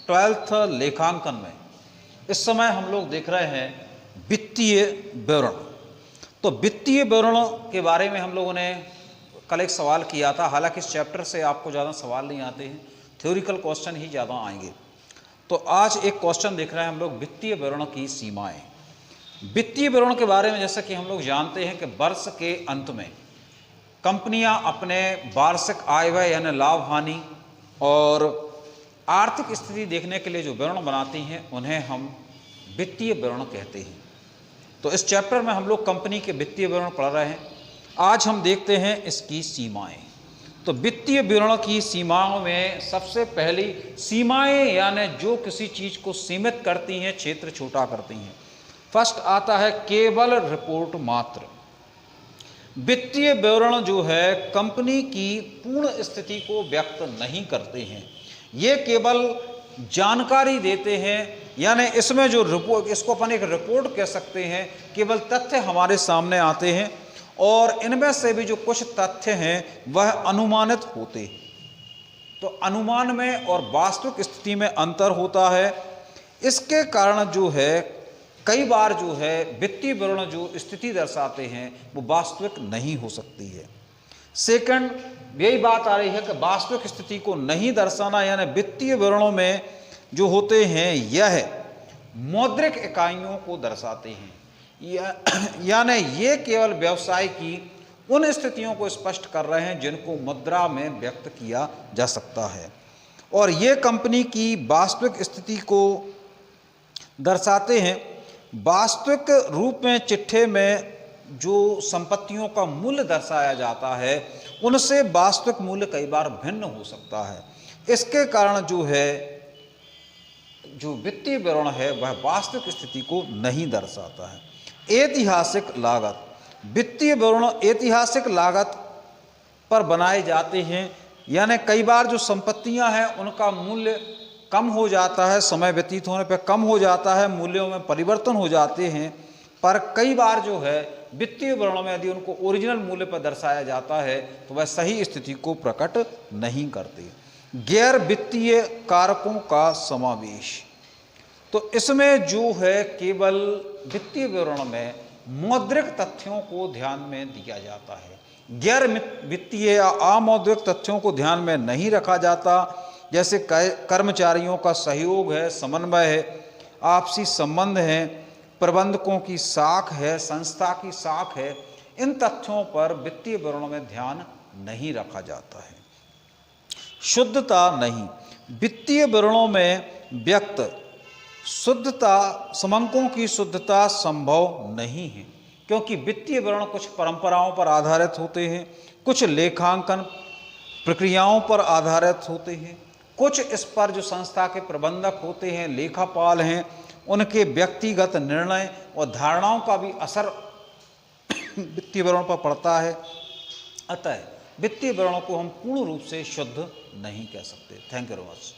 Twelfth लेखांकन में इस समय हम लोग देख रहे हैं वित्तीय विवरण। तो वित्तीय विवरण के बारे में हम लोगों ने कल एक सवाल किया था। हालांकि इस चैप्टर से आपको ज़्यादा सवाल नहीं आते हैं, थ्योरिकल क्वेश्चन ही ज़्यादा आएंगे। तो आज एक क्वेश्चन देख रहे हैं हम लोग, वित्तीय विवरण की सीमाएं। वित्तीय विवरण के बारे में जैसा कि हम लोग जानते हैं कि वर्ष के अंत में कंपनियां अपने वार्षिक आय व्यय यानी लाभ हानि और आर्थिक स्थिति देखने के लिए जो विवरण बनाती हैं उन्हें हम वित्तीय विवरण कहते हैं। तो इस चैप्टर में हम लोग कंपनी के वित्तीय विवरण पढ़ रहे हैं। आज हम देखते हैं इसकी सीमाएं। तो वित्तीय विवरण की सीमाओं में सबसे पहली सीमाएं यानी जो किसी चीज को सीमित करती हैं, क्षेत्र छोटा करती हैं। फर्स्ट आता है केवल रिपोर्ट मात्र। वित्तीय विवरण जो है कंपनी की पूर्ण स्थिति को व्यक्त नहीं करते हैं, ये केवल जानकारी देते हैं। यानी इसमें जो रिपोर्ट, इसको अपन एक रिपोर्ट कह सकते हैं, केवल तथ्य हमारे सामने आते हैं और इनमें से भी जो कुछ तथ्य हैं वह अनुमानित होते हैं। तो अनुमान में और वास्तविक स्थिति में अंतर होता है। इसके कारण जो है कई बार जो है वित्तीय विवरण जो स्थिति दर्शाते हैं वो वास्तविक नहीं हो सकती है। सेकंड, यही बात आ रही है कि वास्तविक स्थिति को नहीं दर्शाना, यानी वित्तीय विवरणों में जो होते हैं यह मौद्रिक इकाइयों को दर्शाते हैं, यानी ये केवल व्यवसाय की उन स्थितियों को स्पष्ट कर रहे हैं जिनको मुद्रा में व्यक्त किया जा सकता है, और ये कंपनी की वास्तविक स्थिति को दर्शाते हैं। वास्तविक रूप में चिट्ठे में जो संपत्तियों का मूल्य दर्शाया जाता है उनसे वास्तविक मूल्य कई बार भिन्न हो सकता है। इसके कारण जो है जो वित्तीय विवरण है वह वास्तविक स्थिति को नहीं दर्शाता है। ऐतिहासिक लागत, वित्तीय विवरण ऐतिहासिक लागत पर बनाए जाते हैं, यानी कई बार जो संपत्तियां हैं उनका मूल्य कम हो जाता है, समय व्यतीत होने पर कम हो जाता है, मूल्यों में परिवर्तन हो जाते हैं। पर कई बार जो है वित्तीय विवरणों में यदि उनको ओरिजिनल मूल्य पर दर्शाया जाता है तो वह सही स्थिति को प्रकट नहीं करते। गैर वित्तीय कारकों का समावेश, तो इसमें जो है केवल वित्तीय विवरण में मौद्रिक तथ्यों को ध्यान में दिया जाता है। गैर वित्तीय या अमौद्रिक तथ्यों को ध्यान में नहीं रखा जाता, जैसे कर्मचारियों का सहयोग है, समन्वय है, आपसी संबंध है, प्रबंधकों की साख है, संस्था की साख है। इन तथ्यों पर वित्तीय विवरणों में ध्यान नहीं रखा जाता है। शुद्धता नहीं, वित्तीय विवरणों में व्यक्त शुद्धता, समंकों की शुद्धता संभव नहीं है, क्योंकि वित्तीय विवरण कुछ परंपराओं पर आधारित होते हैं, कुछ लेखांकन प्रक्रियाओं पर आधारित होते हैं, कुछ इस पर जो संस्था के प्रबंधक होते हैं, लेखापाल हैं, उनके व्यक्तिगत निर्णय और धारणाओं का भी असर वित्तीय विवरण पर पड़ता है। अतः वित्तीय विवरणों को हम पूर्ण रूप से शुद्ध नहीं कह सकते। Thank you very much.